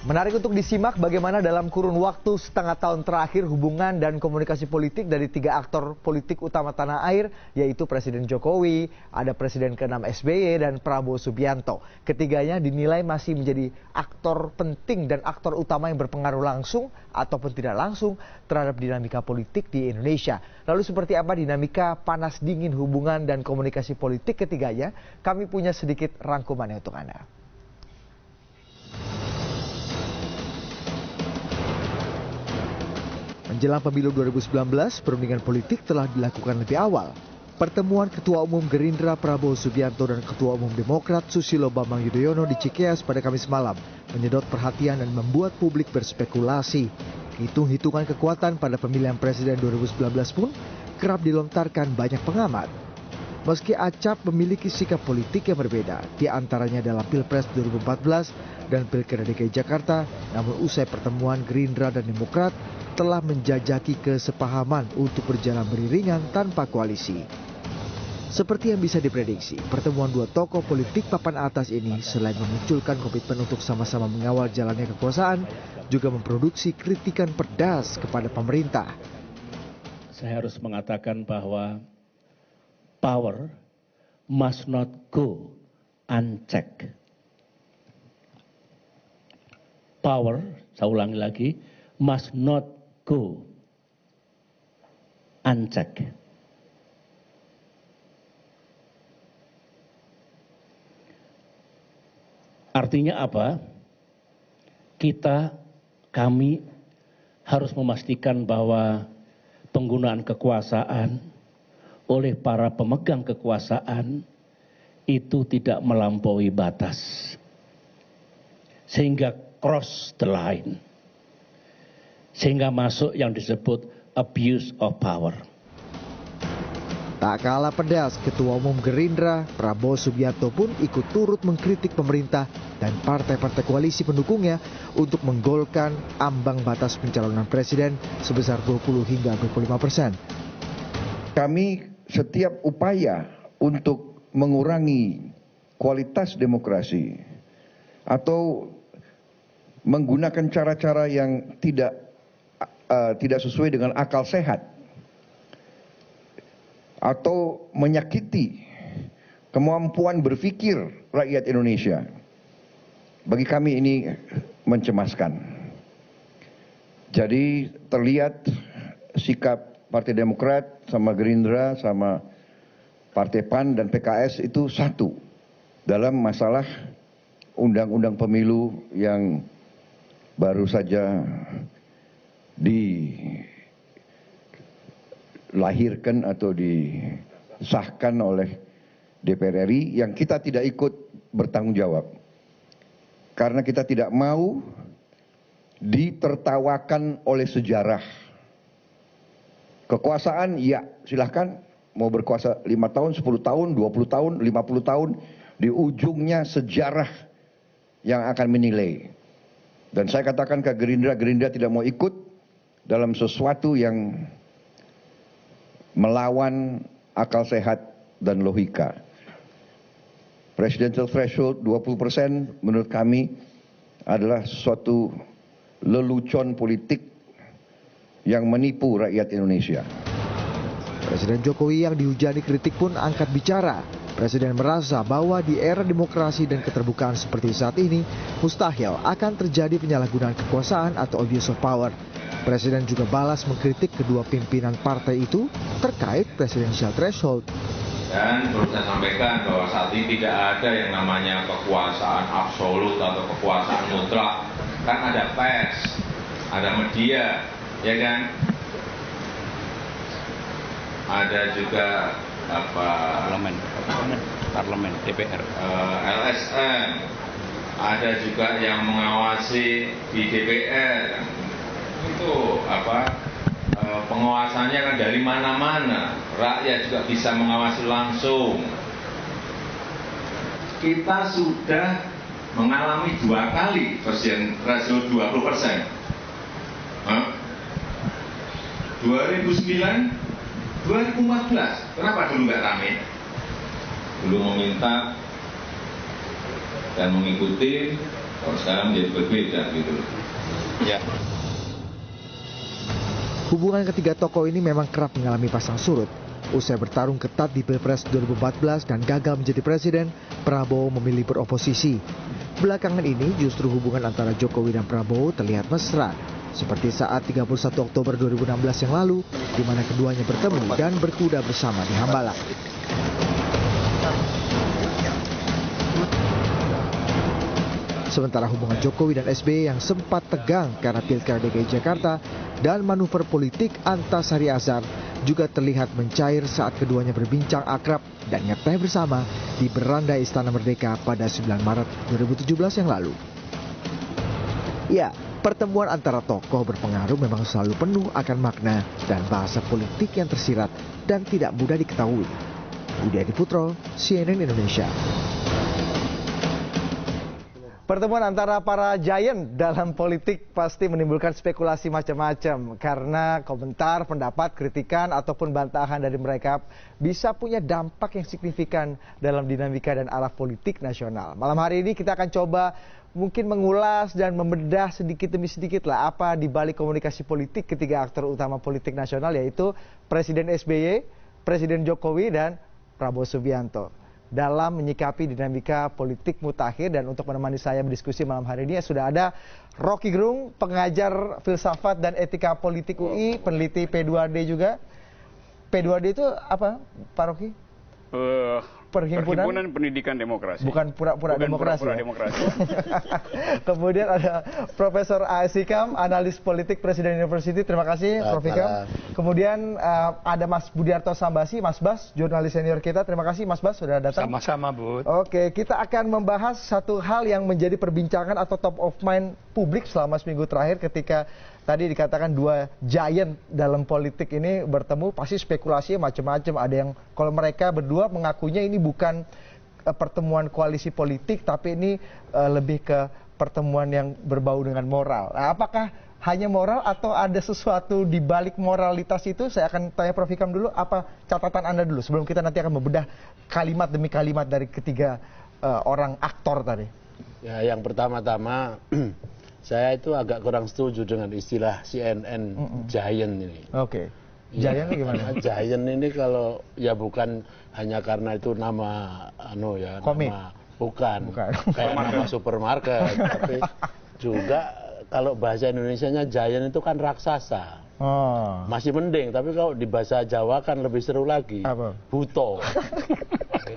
Menarik untuk disimak bagaimana dalam kurun waktu setengah tahun terakhir hubungan dan komunikasi politik dari tiga aktor politik utama tanah air, yaitu Presiden Jokowi, ada Presiden ke-6 SBY, dan Prabowo Subianto. Ketiganya dinilai masih menjadi aktor penting dan aktor utama yang berpengaruh langsung ataupun tidak langsung terhadap dinamika politik di Indonesia. Lalu seperti apa dinamika panas dingin hubungan dan komunikasi politik ketiganya? Kami punya sedikit rangkumannya untuk Anda. Menjelang pemilu 2019, perundingan politik telah dilakukan lebih awal. Pertemuan Ketua Umum Gerindra Prabowo Subianto dan Ketua Umum Demokrat Susilo Bambang Yudhoyono di Cikeas pada Kamis malam menyedot perhatian dan membuat publik berspekulasi. Hitung-hitungan kekuatan pada pemilihan presiden 2019 pun kerap dilontarkan banyak pengamat. Meski acap memiliki sikap politik yang berbeda, di antaranya dalam Pilpres 2014 dan Pilkada DKI Jakarta, namun usai pertemuan Gerindra dan Demokrat telah menjajaki kesepahaman untuk berjalan beriringan tanpa koalisi. Seperti yang bisa diprediksi, pertemuan dua tokoh politik papan atas ini selain memunculkan komitmen untuk sama-sama mengawal jalannya kekuasaan, juga memproduksi kritikan pedas kepada pemerintah. Saya harus mengatakan bahwa power must not go unchecked. Power, saya ulangi lagi, must not go unchecked. Artinya apa? Kami harus memastikan bahwa penggunaan kekuasaan oleh para pemegang kekuasaan itu tidak melampaui batas, sehingga cross the line, sehingga masuk yang disebut abuse of power. Tak kalah pedas, Ketua Umum Gerindra Prabowo Subianto pun ikut turut mengkritik pemerintah dan partai-partai koalisi pendukungnya untuk menggolkan ambang batas pencalonan presiden sebesar 20 hingga 25%. Kami setiap upaya untuk mengurangi kualitas demokrasi atau menggunakan cara-cara yang tidak sesuai dengan akal sehat atau menyakiti kemampuan berpikir rakyat Indonesia, bagi kami ini mencemaskan. Jadi terlihat sikap Partai Demokrat sama Gerindra sama Partai PAN dan PKS itu satu dalam masalah undang-undang pemilu yang baru saja dilahirkan atau disahkan oleh DPR RI yang kita tidak ikut bertanggung jawab. Karena kita tidak mau ditertawakan oleh sejarah. Kekuasaan, ya silahkan mau berkuasa 5 tahun, 10 tahun, 20 tahun, 50 tahun. Di ujungnya sejarah yang akan menilai. Dan saya katakan ke Gerindra tidak mau ikut dalam sesuatu yang melawan akal sehat dan logika. Presidential threshold 20% menurut kami adalah suatu lelucon politik yang menipu rakyat Indonesia. Presiden Jokowi yang dihujani kritik pun angkat bicara. Presiden merasa bahwa di era demokrasi dan keterbukaan seperti saat ini, mustahil akan terjadi penyalahgunaan kekuasaan atau abuse of power. Presiden juga balas mengkritik kedua pimpinan partai itu terkait presidential threshold. Dan perlu saya sampaikan bahwa saat ini tidak ada yang namanya kekuasaan absolut atau kekuasaan mutlak. Kan ada pers, ada media, ya kan? Ada juga parlemen DPR, LSM, ada juga yang mengawasi di DPR. Itu pengawasannya kan dari mana-mana, rakyat juga bisa mengawasi langsung. Kita sudah mengalami 2 kali presiden 20%. 2009, 2014, kenapa dulu nggak rame? Dulu meminta dan mengikuti Kalau sekarang menjadi berbeda gitu. Ya. Hubungan ketiga tokoh ini memang kerap mengalami pasang surut. Usai bertarung ketat di Pilpres 2014 dan gagal menjadi presiden, Prabowo memilih beroposisi. Belakangan ini justru hubungan antara Jokowi dan Prabowo terlihat mesra. Seperti saat 31 Oktober 2016 yang lalu, di mana keduanya bertemu dan berkuda bersama di Hambalang. Sementara hubungan Jokowi dan SBY yang sempat tegang karena Pilkada DKI Jakarta dan manuver politik Antasari Azhar juga terlihat mencair saat keduanya berbincang akrab dan ngeteh bersama di beranda Istana Merdeka pada 9 Maret 2017 yang lalu. Ya, pertemuan antara tokoh berpengaruh memang selalu penuh akan makna dan bahasa politik yang tersirat dan tidak mudah diketahui. Budi Adiputro, CNN Indonesia. Pertemuan antara para giant dalam politik pasti menimbulkan spekulasi macam-macam karena komentar, pendapat, kritikan ataupun bantahan dari mereka bisa punya dampak yang signifikan dalam dinamika dan arah politik nasional. Malam hari ini kita akan coba mungkin mengulas dan membedah sedikit demi sedikit lah apa di balik komunikasi politik ketiga aktor utama politik nasional, yaitu Presiden SBY, Presiden Jokowi dan Prabowo Subianto dalam menyikapi dinamika politik mutakhir. Dan untuk menemani saya berdiskusi malam hari ini sudah ada Rocky Gerung, pengajar filsafat dan etika politik UI, peneliti P2D juga. P2D itu apa, Pak Rocky? Perhimpunan Pendidikan Demokrasi. Bukan pura-pura demokrasi. Pura-pura demokrasi. Kemudian ada Profesor A.S. Hikam, analis politik Presiden University. Terima kasih, Prof. Hikam. Kemudian ada Mas Budiarto Sambasi, Mas Bas, jurnalis senior kita. Terima kasih, Mas Bas, sudah datang. Sama-sama, Bu. Oke, kita akan membahas satu hal yang menjadi perbincangan atau top of mind publik selama seminggu terakhir ketika tadi dikatakan dua giant dalam politik ini bertemu, pasti spekulasinya macam-macam. Ada yang kalau mereka berdua mengakunya ini bukan pertemuan koalisi politik, tapi ini lebih ke pertemuan yang berbau dengan moral. Nah, apakah hanya moral atau ada sesuatu di balik moralitas itu? Saya akan tanya Prof. Hikam dulu, apa catatan Anda dulu sebelum kita nanti akan membedah kalimat demi kalimat dari ketiga orang aktor tadi. Ya, yang pertama-tama saya itu agak kurang setuju dengan istilah CNN giant ini. Oke. Giant ini gimana? Giant ini kalau ya bukan hanya karena itu nama komik. Nama bukan. Kayak nama supermarket, tapi juga kalau bahasa Indonesianya giant itu kan raksasa. Oh. Masih mending, tapi kalau di bahasa Jawa kan lebih seru lagi. Apa? Buto.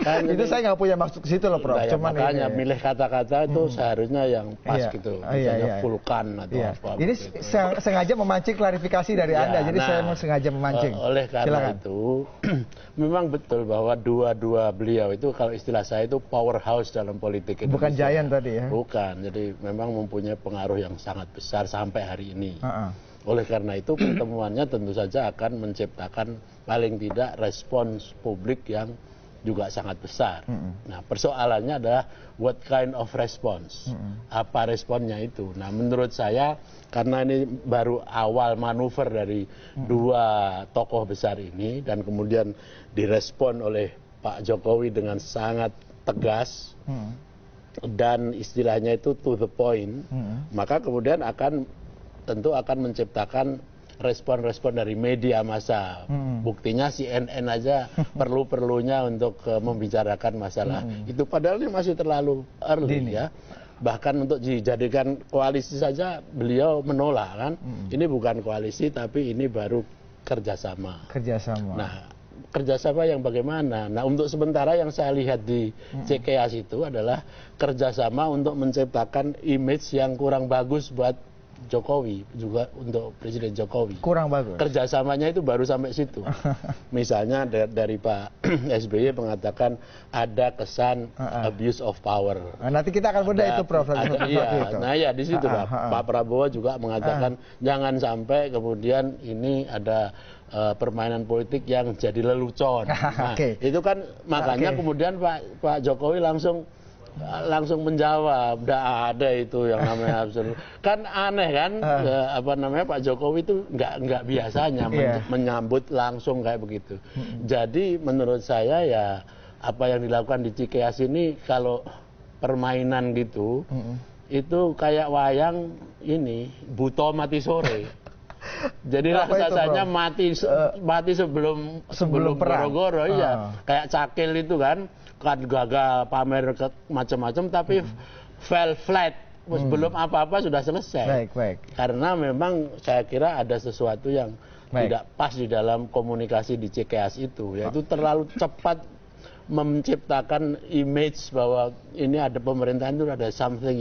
Kan itu saya nggak punya maksud ke situ loh, Prof. Ya, cuman makanya ini, milih kata-kata itu seharusnya yang pas gitu. Misalnya vulkan atau apa. Ini gitu. sengaja memancing klarifikasi dari Anda. Jadi saya mau sengaja memancing. Oleh karena itu memang betul bahwa dua-dua beliau itu kalau istilah saya itu powerhouse dalam politik Indonesia. Bukan giant tadi ya. Bukan. Jadi memang mempunyai pengaruh yang sangat besar sampai hari ini. Oleh karena itu pertemuannya tentu saja akan menciptakan paling tidak respons publik yang juga sangat besar. Nah, persoalannya adalah what kind of response? Apa responnya itu? Nah, menurut saya karena ini baru awal manuver dari dua tokoh besar ini dan kemudian direspon oleh Pak Jokowi dengan sangat tegas dan istilahnya itu to the point, maka kemudian tentu akan menciptakan respon-respon dari media massa. Buktinya CNN aja perlu-perlunya untuk membicarakan masalah itu, padahal ini masih terlalu early ya. Bahkan untuk dijadikan koalisi saja beliau menolak kan. Ini bukan koalisi tapi ini baru kerjasama. Nah, kerjasama yang bagaimana? Nah, untuk sementara yang saya lihat di CKS itu adalah kerjasama untuk menciptakan image yang kurang bagus buat Jokowi, juga untuk Presiden Jokowi. Kurang bagus. Kerjasamanya itu baru sampai situ. Misalnya dari Pak SBY mengatakan ada kesan abuse of power. Nah, nanti kita akan bedah itu, Prof. Nah ya di situ Pak Prabowo juga mengatakan jangan sampai kemudian ini ada permainan politik yang jadi lelucon. Nah, itu kan makanya kemudian Pak Jokowi langsung menjawab, tidak ada itu yang namanya absolut. Kan aneh kan, Pak Jokowi itu nggak biasanya menyambut langsung kayak begitu. Jadi menurut saya ya apa yang dilakukan di Cikeas ini kalau permainan gitu, itu kayak wayang ini buta mati sore. Jadi rasanya mati sebelum Borogoro, iya. Kayak Cakil itu kan gagal pamer macam-macam tapi fell flat. Belum apa-apa sudah selesai. Baik. Karena memang saya kira ada sesuatu yang tidak pas di dalam komunikasi di Cikeas itu, yaitu terlalu cepat menciptakan image bahwa ini ada pemerintahan itu ada something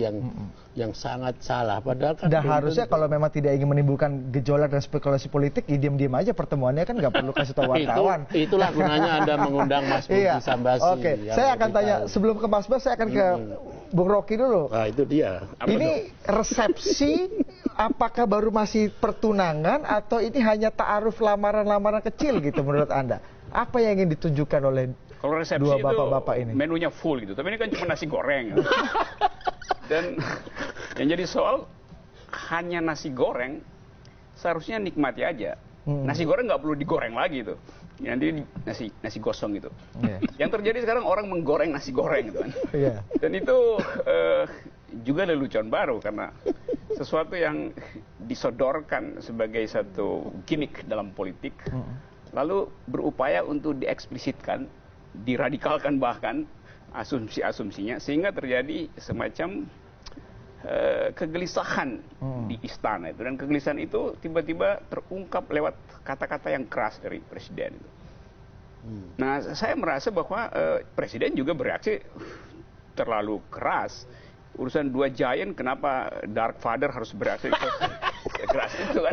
yang sangat salah. Padahal kan dan harusnya kalau memang tidak ingin menimbulkan gejolak dan spekulasi politik, ya diam-diam aja pertemuannya, kan nggak perlu kasih tahu wartawan. Itulah gunanya Anda mengundang Mas Budi Sambasi. Oke, saya akan tanya sebelum ke Mas Bas, saya akan ke Bung Rocky dulu. Nah, itu dia. Ini resepsi apakah baru masih pertunangan atau ini hanya ta'aruf lamaran-lamaran kecil gitu menurut Anda? Apa yang ingin ditunjukkan oleh kalau resepsi dua bapak-bapak ini? Menunya full gitu, tapi ini kan cuma nasi goreng. Gitu. Dan yang jadi soal hanya nasi goreng, seharusnya nikmati aja. Nasi goreng nggak perlu digoreng lagi tuh. Nanti nasi gosong gitu. Yang terjadi sekarang orang menggoreng nasi goreng gitu kan. Dan itu juga lelucon baru karena sesuatu yang disodorkan sebagai satu gimmick dalam politik, lalu berupaya untuk dieksplisitkan, diradikalkan bahkan asumsi-asumsinya, sehingga terjadi semacam kegelisahan di istana itu, dan kegelisahan itu tiba-tiba terungkap lewat kata-kata yang keras dari presiden itu. Nah, saya merasa bahwa presiden juga bereaksi terlalu keras. Urusan dua giant, kenapa Dark Father harus bereaksi keras itu kan?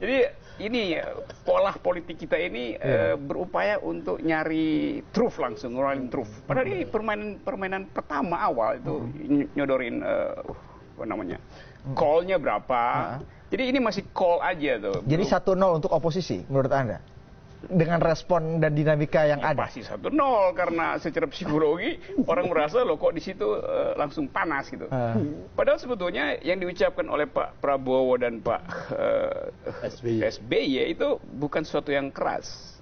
Jadi ini pola politik kita ini berupaya untuk nyari truth langsung, ngurangin truth. Padahal ini permainan pertama awal itu nyodorin apa namanya, call-nya berapa. Jadi ini masih call aja tuh. Jadi 1-0 untuk oposisi menurut Anda? Dengan respon dan dinamika yang ada? Pasti 1-0 karena secara psikologi orang merasa loh kok di situ langsung panas gitu. Padahal sebetulnya yang diucapkan oleh Pak Prabowo dan Pak SBY itu bukan sesuatu yang keras.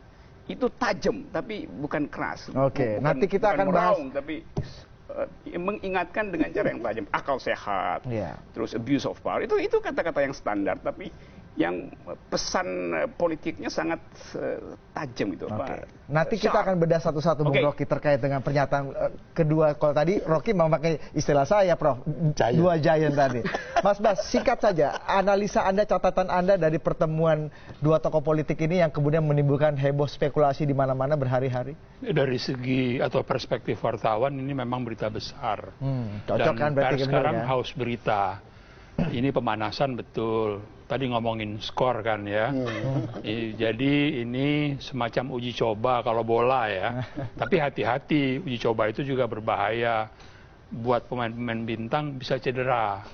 Itu tajam tapi bukan keras. Oke, nanti kita akan bahas. Tapi mengingatkan dengan cara yang tajam, akal sehat, terus abuse of power, itu kata-kata yang standar, tapi yang pesan politiknya sangat tajam gitu. Nanti kita akan bedah satu-satu Bung Rocky terkait dengan pernyataan kedua. Kalau tadi Rocky memakai istilah saya, Prof, dua giant tadi. Mas Bas, singkat saja analisa Anda, catatan Anda dari pertemuan dua tokoh politik ini yang kemudian menimbulkan heboh spekulasi di mana-mana berhari-hari. Dari segi atau perspektif wartawan ini memang berita besar. Cocok kan berarti sekarang haus berita. Ini pemanasan betul. Tadi ngomongin skor kan ya. Jadi ini semacam uji coba kalau bola ya. Tapi hati-hati, uji coba itu juga berbahaya. Buat pemain-pemain bintang bisa cedera.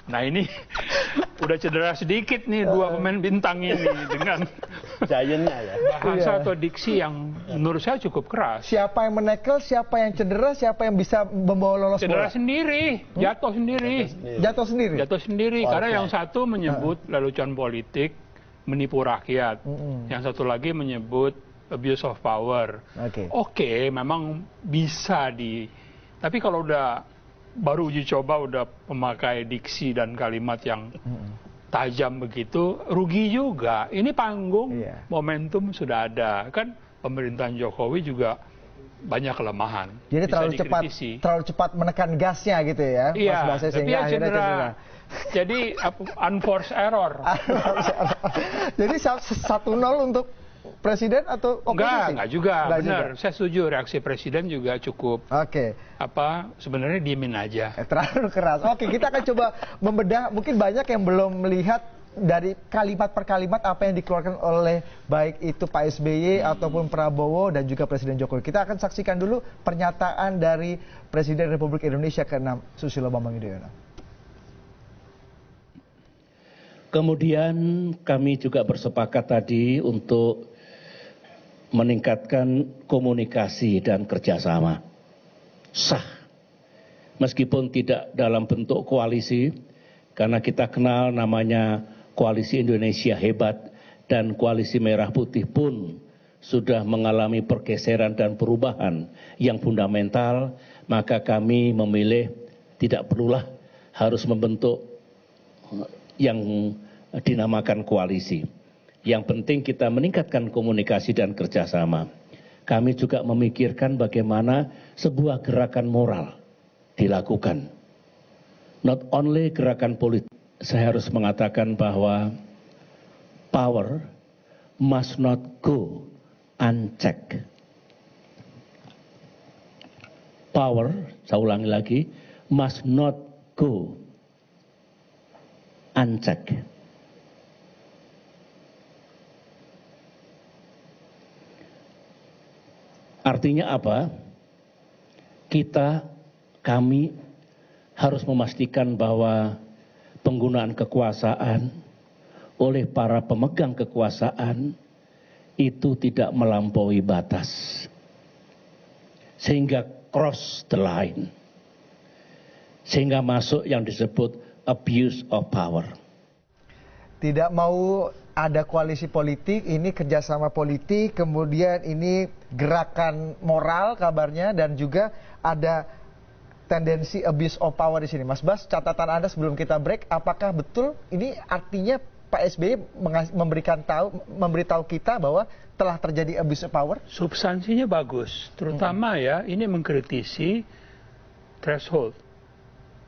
Nah ini udah cedera sedikit nih dua pemain bintang ini dengan bahasa atau diksi yang menurut saya cukup keras. Siapa yang menekel, siapa yang cedera, siapa yang bisa membawa lolos cedera bola? Sendiri, jatuh sendiri. Jatuh sendiri? Jatuh sendiri, karena yang satu menyebut lelucon politik, menipu rakyat. Yang satu lagi menyebut abuse of power. Oke, memang bisa tapi kalau udah baru uji coba udah memakai diksi dan kalimat yang tajam begitu, rugi juga. Ini panggung, momentum sudah ada. Kan pemerintahan Jokowi juga banyak kelemahan. Jadi terlalu cepat menekan gasnya gitu ya. Iya, tapi ya cedera. Jadi unforced error. Jadi 1-0 untuk presiden atau oposisi? Enggak juga. Benar. Saya setuju, reaksi presiden juga cukup. Sebenarnya diemin aja. Terlalu keras. Kita akan coba membedah. Mungkin banyak yang belum melihat dari kalimat per kalimat apa yang dikeluarkan oleh baik itu Pak SBY ataupun Prabowo dan juga Presiden Jokowi. Kita akan saksikan dulu pernyataan dari Presiden Republik Indonesia ke-6 Susilo Bambang Yudhoyono. Kemudian kami juga bersepakat tadi untuk meningkatkan komunikasi dan kerjasama sah, meskipun tidak dalam bentuk koalisi, karena kita kenal namanya Koalisi Indonesia Hebat dan Koalisi Merah Putih pun sudah mengalami pergeseran dan perubahan yang fundamental, maka kami memilih tidak perlulah harus membentuk yang dinamakan koalisi. Yang penting kita meningkatkan komunikasi dan kerjasama. Kami juga memikirkan bagaimana sebuah gerakan moral dilakukan. Not only gerakan politik. Saya harus mengatakan bahwa power must not go unchecked. Power, saya ulangi lagi, must not go unchecked. Artinya apa? Kami harus memastikan bahwa penggunaan kekuasaan oleh para pemegang kekuasaan itu tidak melampaui batas. Sehingga cross the line. Sehingga masuk yang disebut abuse of power. Tidak mau ada koalisi politik, ini kerjasama politik, kemudian ini gerakan moral kabarnya, dan juga ada tendensi abuse of power di sini. Mas Bas, catatan Anda sebelum kita break, apakah betul ini artinya Pak SBY memberitahu kita bahwa telah terjadi abuse of power? Substansinya bagus, terutama ya ini mengkritisi threshold,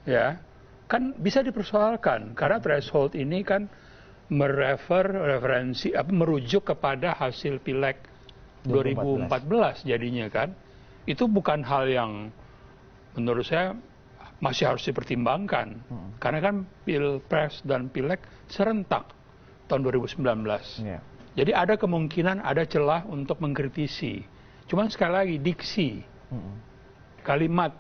ya kan bisa dipersoalkan karena threshold ini kan merujuk kepada hasil Pileg 2014 jadinya kan. Itu bukan hal yang menurut saya masih harus dipertimbangkan. Karena kan Pilpres dan Pileg serentak tahun 2019. Yeah. Jadi ada kemungkinan, ada celah untuk mengkritisi. Cuman sekali lagi diksi. Kalimat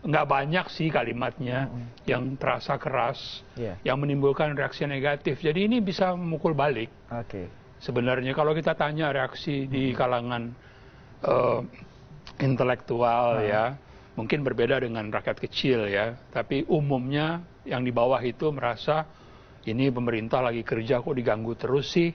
nggak banyak sih kalimatnya yang terasa keras, yang menimbulkan reaksi negatif. Jadi ini bisa memukul balik. Sebenarnya kalau kita tanya reaksi di kalangan intelektual ya, mungkin berbeda dengan rakyat kecil ya. Tapi umumnya yang di bawah itu merasa ini pemerintah lagi kerja kok diganggu terus sih.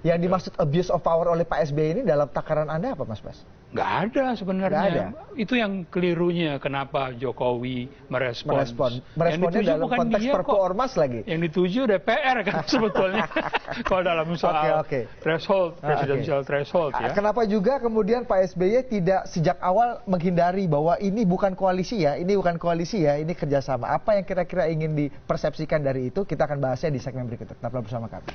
Yang dimaksud abuse of power oleh Pak SBY ini dalam takaran Anda apa, Mas Bas? Nggak ada sebenarnya. Itu yang kelirunya kenapa Jokowi merespons. Meresponnya dalam konteks Perpu Ormas lagi. Yang dituju DPR kan sebetulnya. Kalau dalam soal threshold, presidential threshold ya. Kenapa juga kemudian Pak SBY tidak sejak awal menghindari bahwa ini bukan koalisi ya, ini bukan koalisi ya, ini kerjasama. Apa yang kira-kira ingin dipersepsikan dari itu? Kita akan bahasnya di segmen berikutnya. Tetaplah bersama kami.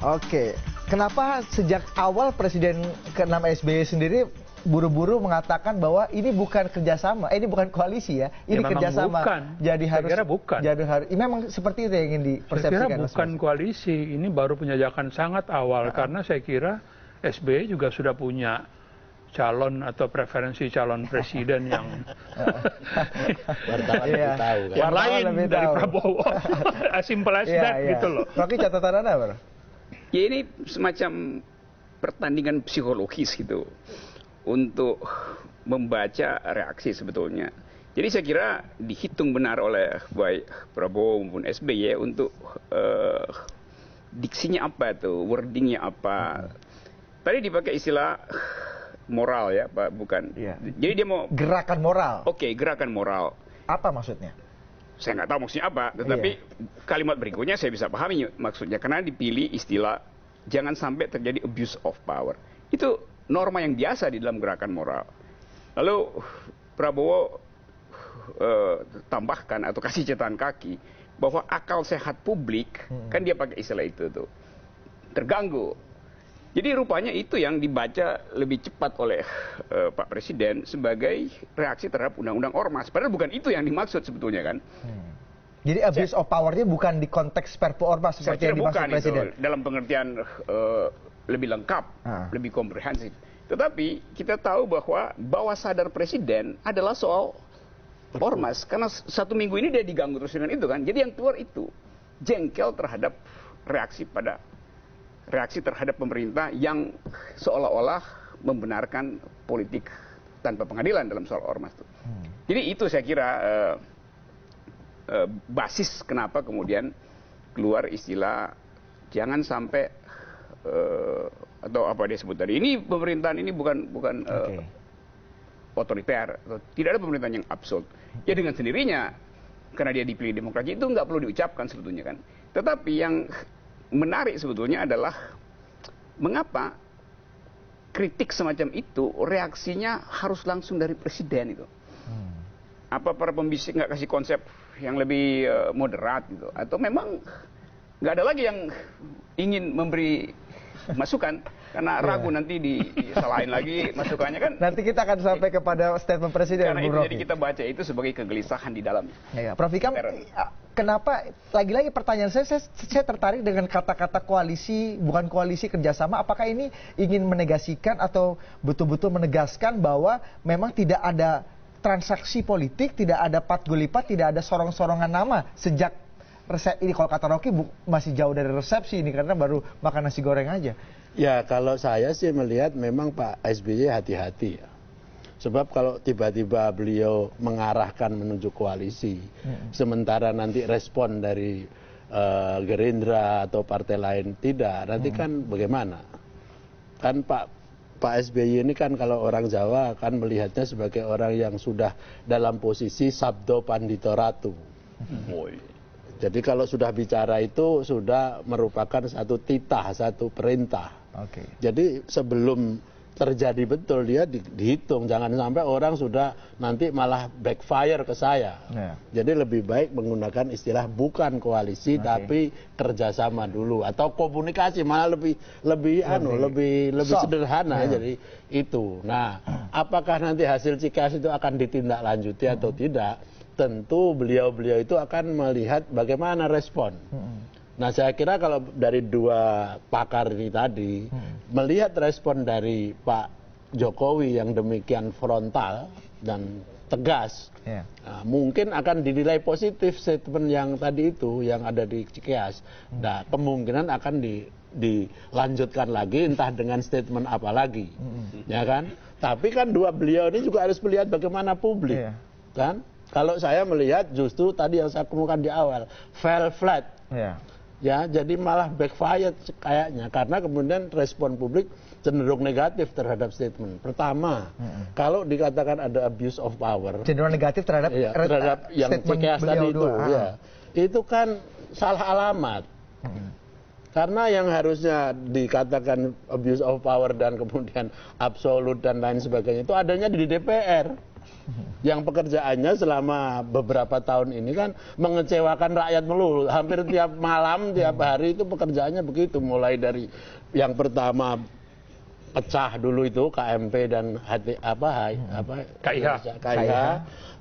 Oke, kenapa sejak awal Presiden ke-6 SBY sendiri buru-buru mengatakan bahwa ini bukan kerjasama, ini bukan koalisi ya, ini kerjasama. Bukan. Jadi harus. Saya kira bukan. Jadi harus. Ini memang seperti itu yang ingin dipersepsikan. Saya kira bukan koalisi, ini baru penjajakan sangat awal karena saya kira SBY juga sudah punya calon atau preferensi calon presiden yang yang lain dari Prabowo. Simple as that gitu loh. Rocky, catatan Anda apa? Ya ini semacam pertandingan psikologis gitu untuk membaca reaksi sebetulnya. Jadi saya kira dihitung benar oleh baik Prabowo maupun SBY untuk diksinya apa tuh, wordingnya apa. Tadi dipakai istilah moral ya, Pak, bukan. Jadi dia mau gerakan moral. Oke, gerakan moral. Apa maksudnya? Saya nggak tahu maksudnya apa, tetapi kalimat berikutnya saya bisa pahami maksudnya karena dipilih istilah jangan sampai terjadi abuse of power. Itu norma yang biasa di dalam gerakan moral. Lalu Prabowo tambahkan atau kasih catatan kaki bahwa akal sehat publik kan dia pakai istilah itu tuh terganggu. Jadi rupanya itu yang dibaca lebih cepat oleh Pak Presiden sebagai reaksi terhadap Undang-Undang Ormas. Padahal bukan itu yang dimaksud sebetulnya kan. Jadi abuse of power-nya bukan di konteks Perpu Ormas seperti yang dimaksud Presiden. Itu, dalam pengertian lebih lengkap, lebih komprehensif. Tetapi kita tahu bahwa bawah sadar Presiden adalah soal Ormas. Karena satu minggu ini dia diganggu terus dengan itu kan. Jadi yang keluar itu jengkel terhadap reaksi terhadap pemerintah yang seolah-olah membenarkan politik tanpa pengadilan dalam soal ormas itu. Jadi itu saya kira basis kenapa kemudian keluar istilah jangan sampai atau apa dia sebut tadi, ini pemerintahan ini bukan otoriter, atau tidak ada pemerintahan yang absolut. Ya dengan sendirinya, karena dia dipilih demokrasi itu nggak perlu diucapkan sebetulnya kan. Tetapi yang menarik sebetulnya adalah mengapa kritik semacam itu reaksinya harus langsung dari presiden itu. Apa para pembisik nggak kasih konsep yang lebih moderat gitu, atau memang nggak ada lagi yang ingin memberi masukan karena ragu nanti disalahin lagi masukannya kan. Nanti kita akan sampai kepada statement presiden. Karena itu jadi kita baca itu sebagai kegelisahan di dalamnya. Ya, Prof. Ikam, kenapa lagi-lagi pertanyaan saya tertarik dengan kata-kata koalisi, bukan koalisi kerjasama. Apakah ini ingin menegasikan atau betul-betul menegaskan bahwa memang tidak ada transaksi politik, tidak ada patgulipat, tidak ada sorong-sorongan nama sejak ini kalau kata Rocky masih jauh dari resepsi ini karena baru makan nasi goreng aja. Ya kalau saya sih melihat memang Pak SBY hati-hati ya. Sebab kalau tiba-tiba beliau mengarahkan menuju koalisi, sementara nanti respon dari Gerindra atau partai lain tidak, nanti kan bagaimana? Kan Pak SBY ini kan kalau orang Jawa kan melihatnya sebagai orang yang sudah dalam posisi sabdo pandito ratu. Jadi kalau sudah bicara itu sudah merupakan satu titah, satu perintah. Jadi sebelum terjadi betul dia dihitung, jangan sampai orang sudah nanti malah backfire ke saya. Jadi lebih baik menggunakan istilah bukan koalisi tapi kerjasama dulu atau komunikasi, malah lebih sederhana. Jadi itu. Nah, apakah nanti hasil Cikeas itu akan ditindaklanjuti atau tidak? Tentu beliau-beliau itu akan melihat bagaimana respon. Nah saya kira kalau dari dua pakar ini tadi, melihat respon dari Pak Jokowi yang demikian frontal dan tegas, mungkin akan dinilai positif statement yang tadi itu, yang ada di Cikeas. Nah kemungkinan akan dilanjutkan lagi entah dengan statement apa lagi. Ya kan? Tapi kan dua beliau ini juga harus melihat bagaimana publik. Kan? Kalau saya melihat justru tadi yang saya kemukakan di awal, fell flat. Ya, jadi malah backfire kayaknya karena kemudian respon publik cenderung negatif terhadap statement. Pertama, kalau dikatakan ada abuse of power, cenderung negatif terhadap yang Cikeas tadi itu, itu kan salah alamat. Karena yang harusnya dikatakan abuse of power dan kemudian absolut dan lain sebagainya itu adanya di DPR. Yang pekerjaannya selama beberapa tahun ini kan mengecewakan rakyat melulu. Hampir tiap malam, tiap hari itu pekerjaannya begitu. Mulai dari yang pertama pecah dulu itu KMP dan KIH.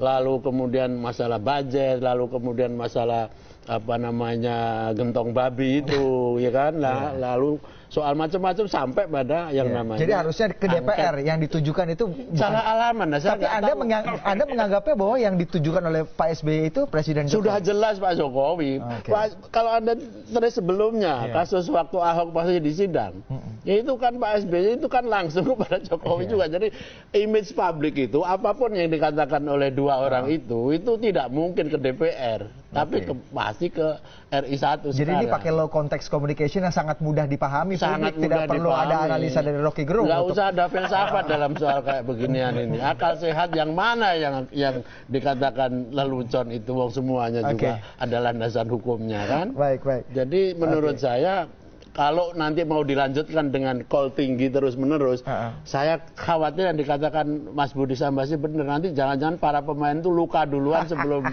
Lalu kemudian masalah budget, lalu kemudian masalah gentong babi itu, ya kan? Lalu soal macam-macam sampai pada yang namanya. Jadi harusnya ke DPR yang ditujukan itu salah alamat. Tapi Anda menganggapnya bahwa yang ditujukan oleh Pak SBY itu Presiden Jokowi. Sudah jelas Pak Jokowi. Kalau Anda terus sebelumnya kasus waktu Ahok masih di sidang, ya itu kan Pak SBY itu kan langsung kepada Jokowi juga. Jadi image publik itu apapun yang dikatakan oleh dua orang itu tidak mungkin ke DPR, tapi pasti ke RI1 sekarang. Jadi ini pakai low context communication yang sangat mudah dipahami. Sangat publik, tidak perlu ada analisa dari Rocky Gerung. Nggak usah ada filsafat dalam soal kayak beginian ini. Akal sehat yang mana yang dikatakan lelucon itu, wong semuanya juga ada landasan hukumnya kan. Baik. Jadi menurut saya kalau nanti mau dilanjutkan dengan call tinggi terus-menerus, saya khawatir yang dikatakan Mas Budi Sambasi benar, nanti jangan-jangan para pemain itu luka duluan sebelum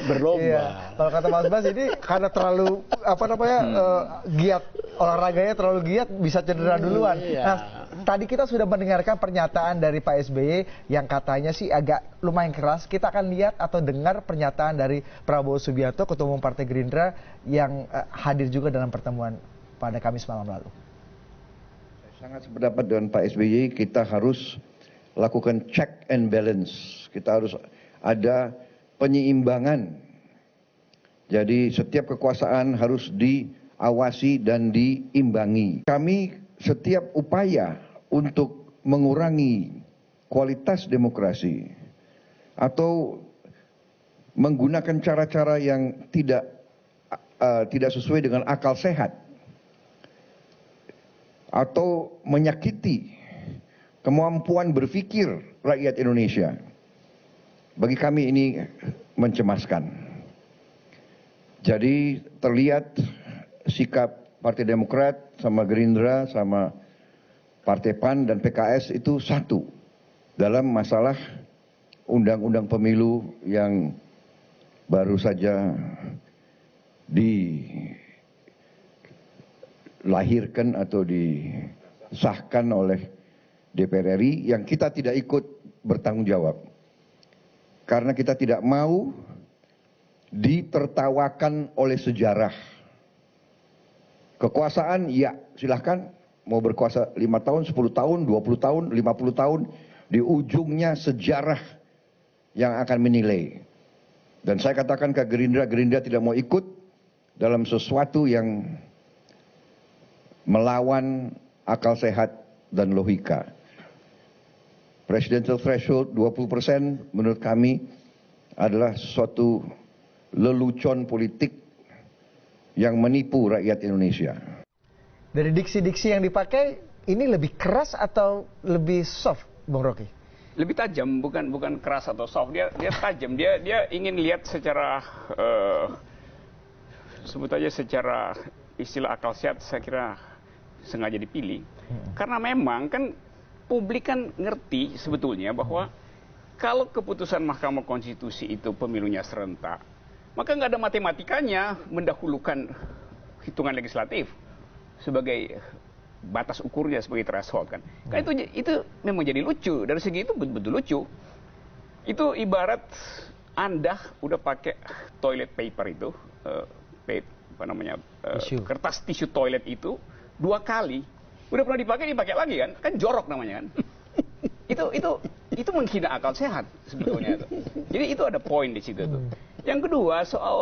berlomba. Kalau kata Mas Bas ini karena terlalu giat, olahraganya terlalu giat bisa cedera duluan. Nah, tadi kita sudah mendengarkan pernyataan dari Pak SBY yang katanya sih agak lumayan keras. Kita akan lihat atau dengar pernyataan dari Prabowo Subianto, Ketua Umum Partai Gerindra yang hadir juga dalam pertemuan pada Kamis malam lalu. Saya sangat sependapat dengan Pak SBY, kita harus lakukan check and balance. Kita harus ada penyeimbangan. Jadi setiap kekuasaan harus diawasi dan diimbangi. Kami setiap upaya untuk mengurangi kualitas demokrasi atau menggunakan cara-cara yang tidak sesuai dengan akal sehat atau menyakiti kemampuan berpikir rakyat Indonesia. Bagi kami ini mencemaskan. Jadi terlihat sikap Partai Demokrat sama Gerindra sama Partai PAN dan PKS itu satu dalam masalah undang-undang pemilu yang baru saja dilahirkan atau disahkan oleh DPR RI yang kita tidak ikut bertanggung jawab. Karena kita tidak mau ditertawakan oleh sejarah. Kekuasaan, ya silahkan mau berkuasa 5 tahun, 10 tahun, 20 tahun, 50 tahun. Di ujungnya sejarah yang akan menilai. Dan saya katakan ke Gerindra, Gerindra tidak mau ikut dalam sesuatu yang melawan akal sehat dan logika. Presidential threshold 20% menurut kami adalah suatu lelucon politik yang menipu rakyat Indonesia. Dari diksi-diksi yang dipakai, ini lebih keras atau lebih soft, Bung Rocky? Lebih tajam, bukan keras atau soft. Dia tajam. Dia ingin lihat secara sebut aja secara istilah akal sehat, saya kira sengaja dipilih. Karena memang kan publik kan ngerti sebetulnya bahwa kalau keputusan Mahkamah Konstitusi itu pemilunya serentak, maka nggak ada matematikanya mendahulukan hitungan legislatif sebagai batas ukurnya, sebagai threshold kan. Kan itu memang jadi lucu. Dari segi itu betul-betul lucu. Itu ibarat Anda udah pakai toilet paper itu, kertas tisu toilet itu 2 kali, udah pernah dipakai lagi kan jorok namanya kan. itu menghina akal sehat sebetulnya itu. Jadi itu ada poin di situ tuh. Yang kedua soal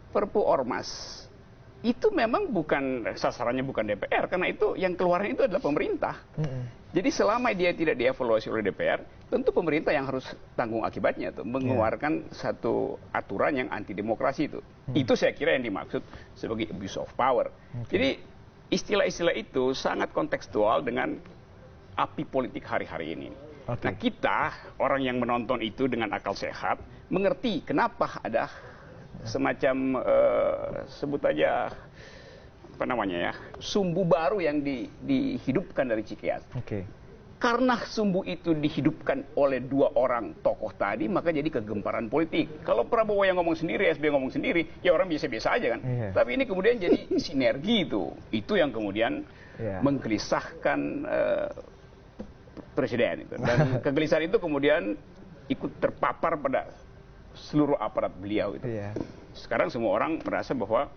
Perpu Ormas, itu memang sasarannya bukan DPR, karena itu yang keluarnya itu adalah pemerintah. Jadi selama dia tidak dievaluasi oleh DPR, tentu pemerintah yang harus tanggung akibatnya tuh, mengeluarkan satu aturan yang anti demokrasi itu. Itu saya kira yang dimaksud sebagai abuse of power. Jadi istilah-istilah itu sangat kontekstual dengan api politik hari-hari ini. Nah kita, orang yang menonton itu dengan akal sehat, mengerti kenapa ada semacam sebut aja apa namanya ya, sumbu baru yang dihidupkan dari Cikeas. Karena sumbu itu dihidupkan oleh 2 orang tokoh tadi, maka jadi kegemparan politik. Kalau Prabowo yang ngomong sendiri, SBY ngomong sendiri, ya orang biasa-biasa aja kan. Tapi ini kemudian jadi sinergi itu yang kemudian menggelisahkan presiden itu. Dan kegelisahan itu kemudian ikut terpapar pada seluruh aparat beliau itu. Sekarang semua orang merasa bahwa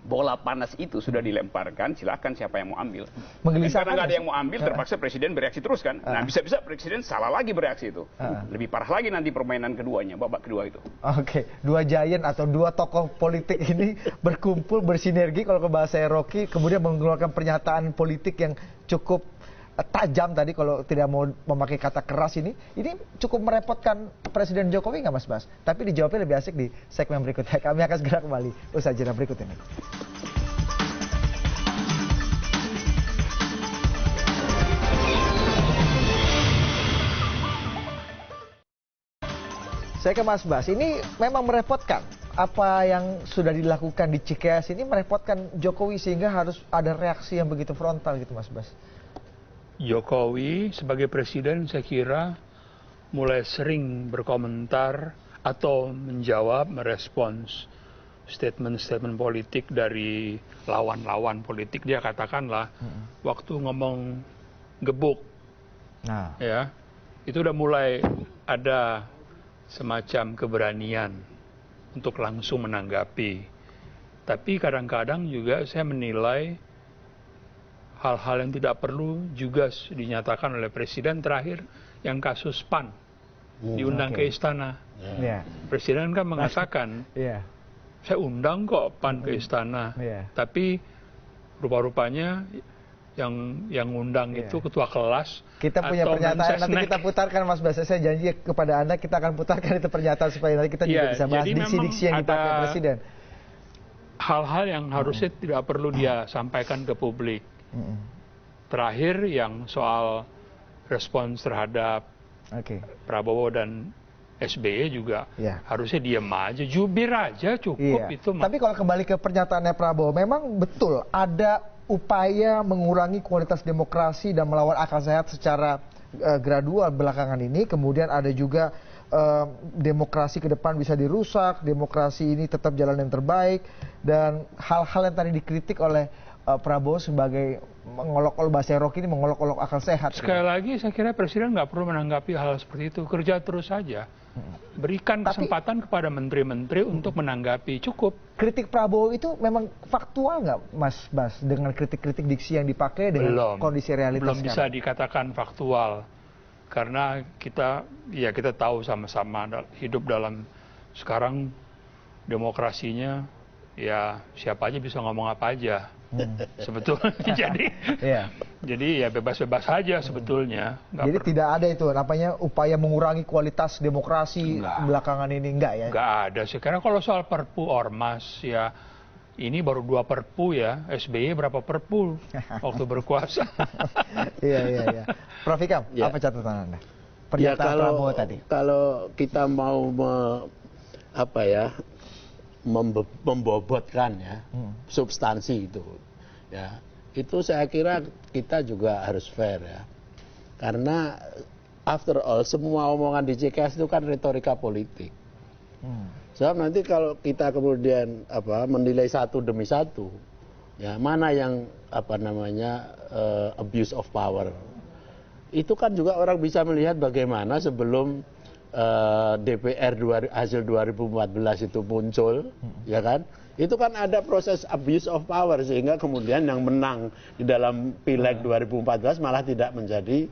bola panas itu sudah dilemparkan, silakan siapa yang mau ambil. Karena nggak ada yang mau ambil, terpaksa presiden bereaksi terus kan. Nah bisa-bisa presiden salah lagi bereaksi itu. Lebih parah lagi nanti permainan keduanya, babak kedua itu. 2 giant atau 2 tokoh politik ini berkumpul, bersinergi kalau ke bahasa Rocky, kemudian mengeluarkan pernyataan politik yang cukup tajam tadi, kalau tidak mau memakai kata keras ini cukup merepotkan Presiden Jokowi nggak Mas Bas? Tapi dijawabnya lebih asik di segmen berikutnya. Kami akan segera kembali usaha jeda berikut ini. Saya ke Mas Bas, ini memang merepotkan. Apa yang sudah dilakukan di Cikeas ini merepotkan Jokowi sehingga harus ada reaksi yang begitu frontal gitu Mas Bas? Jokowi sebagai presiden saya kira mulai sering berkomentar atau menjawab, merespons statement-statement politik dari lawan-lawan politik. Dia katakanlah waktu ngomong gebuk, ya itu udah mulai ada semacam keberanian untuk langsung menanggapi. Tapi kadang-kadang juga saya menilai hal-hal yang tidak perlu juga dinyatakan oleh Presiden. Terakhir yang kasus PAN diundang ke istana. Presiden kan mengatakan, saya undang kok PAN ke istana. Tapi rupa-rupanya yang undang itu ketua kelas. Kita punya pernyataan, nanti kita putarkan Mas Bas. Saya janji kepada Anda kita akan putarkan itu pernyataan supaya nanti kita juga bisa bahas diksi-diksi yang dipakai Presiden. Hal-hal yang harusnya tidak perlu dia sampaikan ke publik. Terakhir yang soal respons terhadap Prabowo dan SBY juga harusnya diam aja, jubir aja cukup itu. Tapi kalau kembali ke pernyataannya Prabowo, memang betul ada upaya mengurangi kualitas demokrasi dan melawan akal sehat secara gradual belakangan ini. Kemudian ada juga demokrasi ke depan bisa dirusak, demokrasi ini tetap jalan yang terbaik, dan hal-hal yang tadi dikritik oleh Prabowo sebagai mengolok-olok, bahasa Rocky ini mengolok-olok akal sehat. Sekali lagi saya kira Presiden nggak perlu menanggapi hal seperti itu, kerja terus saja. Berikan kesempatan kepada menteri-menteri untuk menanggapi, cukup. Kritik Prabowo itu memang faktual nggak, Mas Bas, dengan kritik-kritik diksi yang dipakai dengan kondisi realitas? Belum bisa dikatakan faktual, karena kita tahu sama-sama hidup dalam sekarang demokrasinya, ya siapa aja bisa ngomong apa aja. Sebetulnya jadi ya bebas-bebas saja sebetulnya. Jadi tidak ada itu namanya upaya mengurangi kualitas demokrasi belakangan ini, enggak ya? Enggak ada sih, karena kalau soal Perpu Ormas ya ini baru 2 Perpu ya, SBY berapa Perpu waktu berkuasa. Iya. Prof Ikam, apa catatan Anda? Pernyataan Prabowo tadi. Kalau kita mau membobotkan ya substansi itu ya, itu saya kira kita juga harus fair ya, karena after all semua omongan di CKS itu kan retorika politik. Sebab nanti kalau kita kemudian menilai satu demi satu ya, mana yang abuse of power, itu kan juga orang bisa melihat bagaimana sebelum DPR hasil 2014 itu muncul, ya kan? Itu kan ada proses abuse of power sehingga kemudian yang menang di dalam Pileg 2014 malah tidak menjadi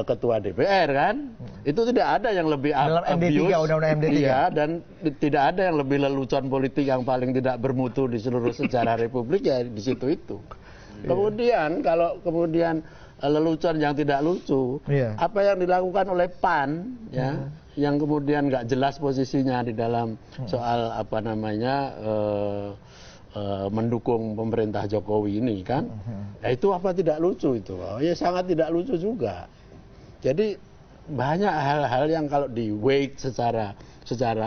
ketua DPR kan? Itu tidak ada yang lebih dalam abuse, MD3, undang-undang MD3. Iya, dan tidak ada yang lebih lelucon politik yang paling tidak bermutu di seluruh sejarah Republik ya di situ itu. Kemudian kalau lelucon yang tidak lucu, apa yang dilakukan oleh PAN ya, yang kemudian nggak jelas posisinya di dalam soal mendukung pemerintah Jokowi ini kan, itu apa tidak lucu itu? Ya sangat tidak lucu juga. Jadi banyak hal-hal yang kalau di weight secara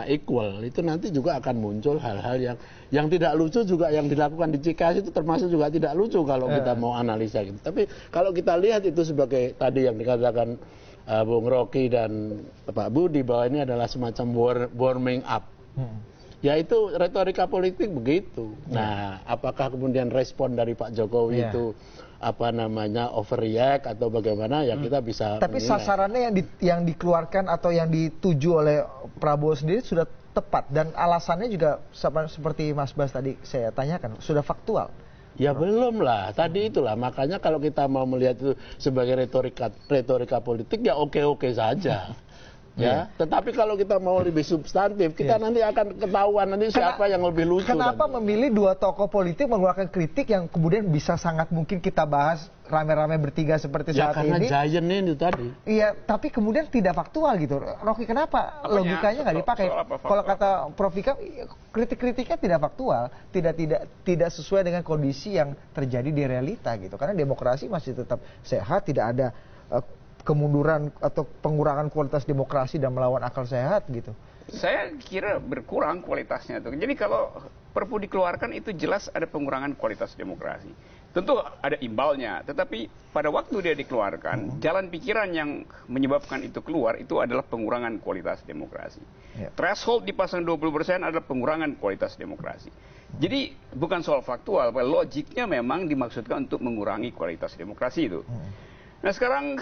equal itu nanti juga akan muncul hal-hal yang tidak lucu juga yang dilakukan di CKS itu termasuk juga tidak lucu kalau kita mau analisa gitu. Tapi kalau kita lihat itu sebagai tadi yang dikatakan Bung Rocky dan Pak Budi bahwa ini adalah semacam warming up. Ya itu retorika politik begitu. Nah, apakah kemudian respon dari Pak Jokowi itu overreact atau bagaimana ya kita bisa Tapi menilai. Sasarannya yang dikeluarkan atau yang dituju oleh Prabowo sendiri sudah tepat dan alasannya juga seperti Mas Bas tadi saya tanyakan sudah faktual. Ya belum lah, tadi itulah makanya kalau kita mau melihat itu sebagai retorika politik ya oke saja. Ya, tetapi kalau kita mau lebih substantif, kita nanti akan ketahuan nanti siapa yang lebih lucu. Kenapa memilih 2 tokoh politik mengeluarkan kritik yang kemudian bisa sangat mungkin kita bahas rame-rame bertiga seperti saat ini? Ya karena giant ini tadi. Iya, tapi kemudian tidak faktual gitu. Rocky, kenapa logikanya nggak dipakai? Kalau kata Prof Ikam, kritik-kritiknya tidak faktual, tidak sesuai dengan kondisi yang terjadi di realita gitu. Karena demokrasi masih tetap sehat, tidak ada kemunduran atau pengurangan kualitas demokrasi dan melawan akal sehat gitu. Saya kira berkurang kualitasnya tuh. Jadi kalau Perpu dikeluarkan itu jelas ada pengurangan kualitas demokrasi. Tentu ada imbalnya, tetapi pada waktu dia dikeluarkan, jalan pikiran yang menyebabkan itu keluar itu adalah pengurangan kualitas demokrasi. Threshold dipasang 20% adalah pengurangan kualitas demokrasi. Jadi bukan soal faktual, logiknya memang dimaksudkan untuk mengurangi kualitas demokrasi itu. Nah sekarang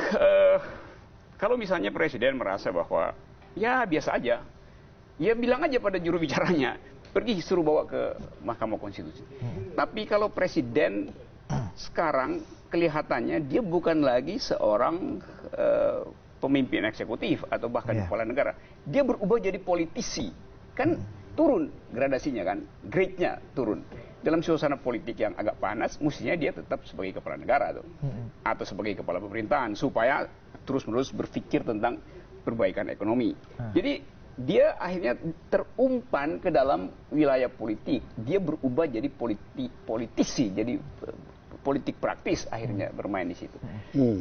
kalau misalnya Presiden merasa bahwa ya biasa aja, ya bilang aja pada juru bicaranya, pergi suruh bawa ke Mahkamah Konstitusi. Tapi kalau Presiden sekarang kelihatannya dia bukan lagi seorang pemimpin eksekutif atau bahkan kepala negara, dia berubah jadi politisi, kan turun gradasinya kan, grade-nya turun. Dalam suasana politik yang agak panas, mestinya dia tetap sebagai kepala negara tuh, atau sebagai kepala pemerintahan supaya terus-menerus berpikir tentang perbaikan ekonomi. Jadi dia akhirnya terumpan ke dalam wilayah politik. Dia berubah jadi politisi, jadi politik praktis akhirnya bermain di situ.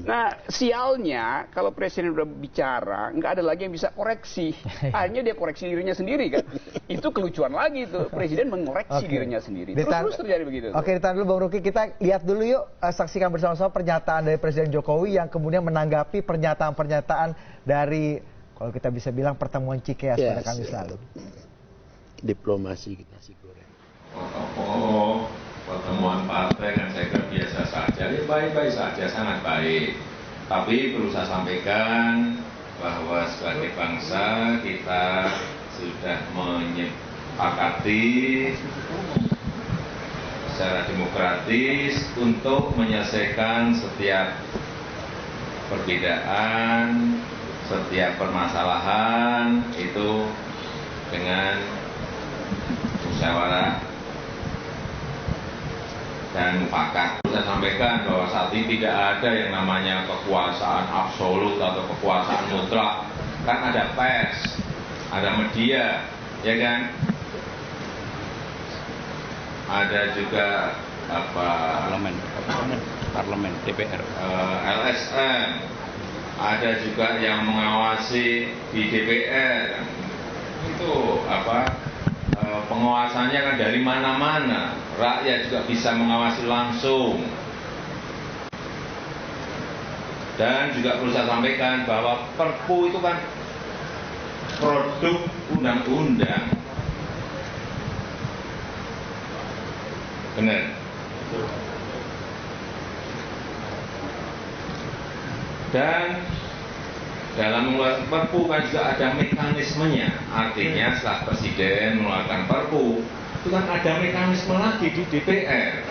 Nah, sialnya kalau presiden udah bicara, nggak ada lagi yang bisa koreksi. Akhirnya dia koreksi dirinya sendiri kan. Itu kelucuan lagi tuh, presiden mengoreksi dirinya sendiri. Terus terjadi begitu. Oke, ditahan dulu Bang Ruki. Kita lihat dulu yuk, saksikan bersama-sama pernyataan dari Presiden Jokowi yang kemudian menanggapi pernyataan-pernyataan dari, kalau kita bisa bilang, pertemuan Cikeas pada Kamis lalu. Diplomasi kita sih goreng. Pertemuan partai kan saya kira biasa saja, ya baik-baik saja, sangat baik. Tapi perlu saya sampaikan bahwa sebagai bangsa kita sudah menyepakati secara demokratis untuk menyelesaikan setiap perbedaan, setiap permasalahan itu dengan musyawarah dan mufakat. Saya sampaikan bahwa saat ini tidak ada yang namanya kekuasaan absolut atau kekuasaan mutlak. Kan ada pers, ada media, ya kan? Ada juga parlemen DPR, LSM, ada juga yang mengawasi di DPR. Itu pengawasannya kan dari mana-mana, rakyat juga bisa mengawasi langsung. Dan juga perlu saya sampaikan bahwa Perpu itu kan produk undang-undang. Benar. Dan dalam mengeluarkan Perpu kan juga ada mekanismenya. Artinya setelah Presiden mengeluarkan Perpu, itu kan ada mekanisme lagi di DPR.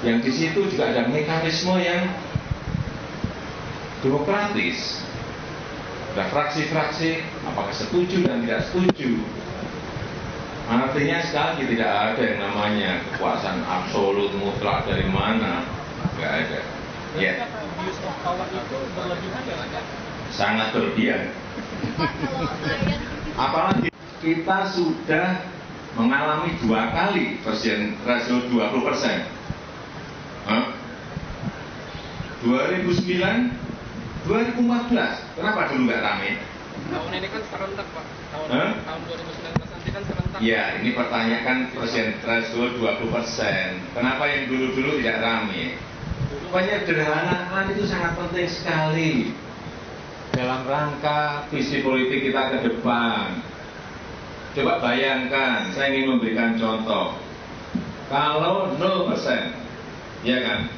Yang di situ juga ada mekanisme yang demokratis. Ada fraksi-fraksi, apakah setuju dan tidak setuju. Artinya sekali lagi tidak ada yang namanya kekuasaan absolut mutlak dari mana. Nggak ada. Ya. Sangat berlebihan. Apalagi kita sudah mengalami 2 kali presiden 20%. 2009, 2014. Kenapa dulu nggak rame? Tahun ini kan serentak, Pak. Tahun 2019 nanti kan serentak. Ya, ini pertanyakan presiden threshold 20%. Kenapa yang dulu-dulu tidak rame? Penyederhanaan itu sangat penting sekali dalam rangka visi politik kita ke depan. Coba bayangkan, saya ingin memberikan contoh. Kalau 0%, ya kan,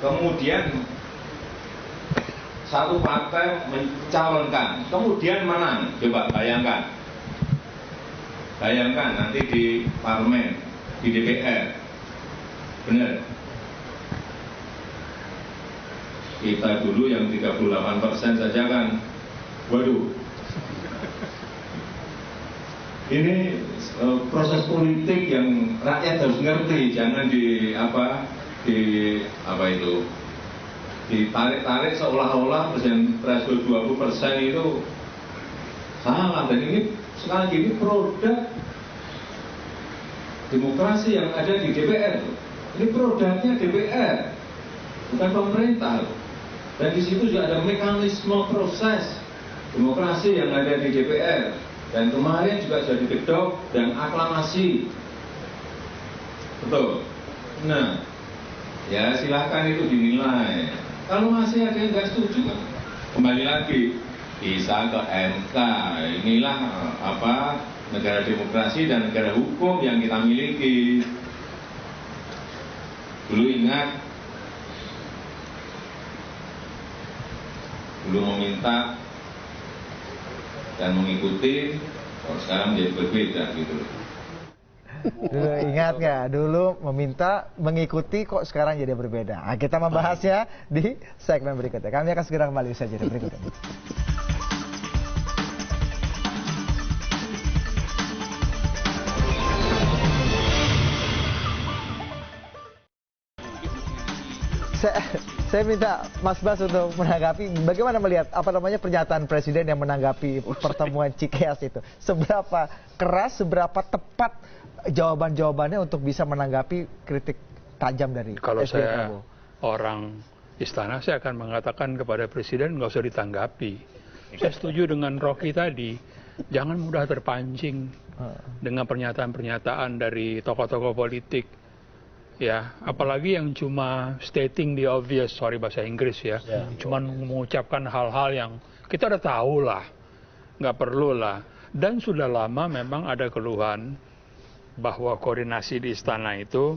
kemudian satu partai mencalonkan, kemudian menang. Coba bayangkan. Bayangkan nanti di parlemen, di DPR. Benar. Kita dulu yang 38% saja kan, waduh. Ini proses politik yang rakyat harus ngerti, jangan ditarik-tarik seolah-olah presiden threshold 20% itu salah. Dan ini sekali lagi ini produk demokrasi yang ada di DPR. Ini produknya DPR, bukan pemerintah. Dan di situ juga ada mekanisme proses demokrasi yang ada di DPR. Dan kemarin juga sudah digedok dan aklamasi. Betul. Nah, ya silakan itu dinilai. Kalau masih ada yang nggak setuju, kembali lagi bisa ke MK. Inilah negara demokrasi dan negara hukum yang kita miliki. Dulu ingat, dulu meminta dan mengikuti, kalau sekarang menjadi berbeda gitu. Dulu ingat nggak? Dulu meminta, mengikuti, kok sekarang jadi berbeda. Nah, kita membahasnya di segmen berikutnya. Kami akan segera kembali saja di berikutnya. Saya minta Mas Bas untuk menanggapi bagaimana melihat pernyataan Presiden yang menanggapi pertemuan Cikeas itu. Seberapa keras, seberapa tepat jawaban-jawabannya untuk bisa menanggapi kritik tajam dari kalau SBY Prabowo? orang istana, saya akan mengatakan kepada Presiden nggak usah ditanggapi. Saya setuju dengan Rocky tadi, jangan mudah terpancing dengan pernyataan-pernyataan dari tokoh-tokoh politik. Ya, apalagi yang cuma stating the obvious, sorry bahasa Inggris ya, cuma mengucapkan hal-hal yang kita udah tahu lah, nggak perlu lah. Dan sudah lama memang ada keluhan bahwa koordinasi di istana itu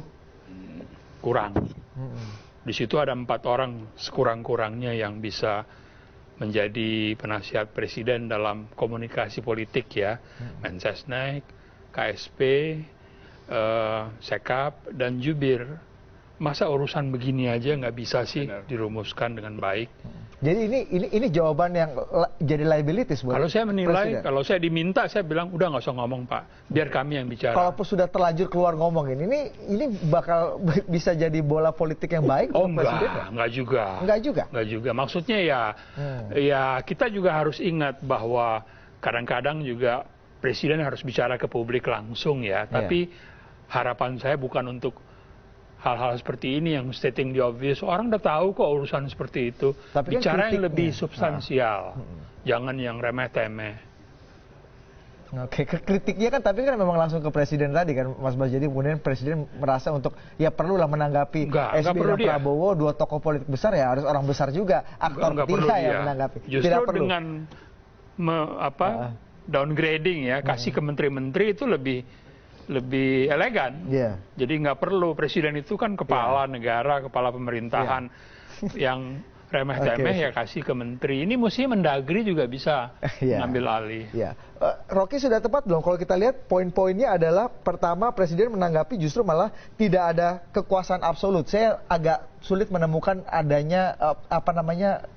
kurang. Di situ ada 4 orang sekurang-kurangnya yang bisa menjadi penasihat presiden dalam komunikasi politik ya, Mensesnek, KSP, Sekap, dan Jubir. Masa urusan begini aja nggak bisa sih dirumuskan dengan baik? Jadi ini jawaban yang jadi liabilities buat Kalau saya menilai, Presiden. kalau saya diminta, saya bilang udah nggak usah ngomong Pak, biar kami yang bicara. Kalaupun sudah terlanjur keluar ngomongin, ini bakal bisa jadi bola politik yang baik Oh untuk Presiden? enggak juga. Enggak juga? Enggak juga. Maksudnya ya kita juga harus ingat bahwa kadang-kadang juga Presiden harus bicara ke publik langsung ya. Tapi harapan saya bukan untuk hal-hal seperti ini yang stating the obvious. Orang udah tahu kok urusan seperti itu. Tapi bicara kan yang lebih substansial. Jangan yang remeh-temeh. Oke, kritiknya kan tapi kan memang langsung ke Presiden tadi kan Mas Bas. Jadi kemudian Presiden merasa untuk ya perlulah menanggapi SBY dan Prabowo, 2 tokoh politik besar ya harus orang besar juga, aktor ketiga yang menanggapi. Justru tidak perlu. dengan downgrading ya, kasih ke menteri-menteri itu lebih elegan. Jadi nggak perlu, Presiden itu kan kepala negara, kepala pemerintahan yang remeh-temeh ya kasih ke menteri. Ini mesti Mendagri juga bisa ngambil alih. Rocky sudah tepat belum? Kalau kita lihat poin-poinnya adalah pertama Presiden menanggapi justru malah tidak ada kekuasaan absolut. Saya agak sulit menemukan adanya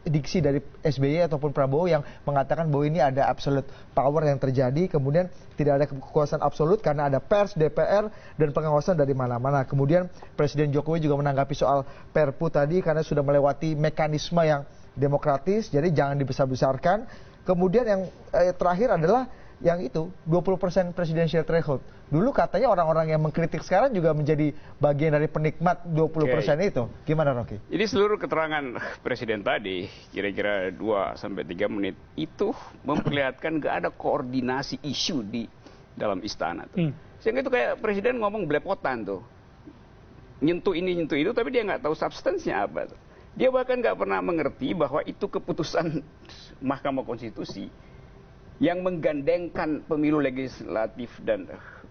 diksi dari SBY ataupun Prabowo yang mengatakan bahwa ini ada absolute power yang terjadi. Kemudian tidak ada kekuasaan absolut karena ada pers, DPR, dan pengawasan dari mana-mana. Kemudian Presiden Jokowi juga menanggapi soal Perpu tadi karena sudah melewati mekanisme yang demokratis, jadi jangan dibesar-besarkan. Kemudian yang terakhir adalah yang itu 20% presidential threshold. Dulu katanya orang-orang yang mengkritik sekarang juga menjadi bagian dari penikmat 20% itu. Gimana Rocky? Jadi seluruh keterangan Presiden tadi kira-kira 2-3 menit itu memperlihatkan gak ada koordinasi isu di dalam istana tuh. Sehingga itu kayak Presiden ngomong belepotan tuh. Nyentuh ini, nyentuh itu, tapi dia nggak tahu substansinya apa tuh. Dia bahkan nggak pernah mengerti bahwa itu keputusan Mahkamah Konstitusi yang menggandengkan pemilu legislatif dan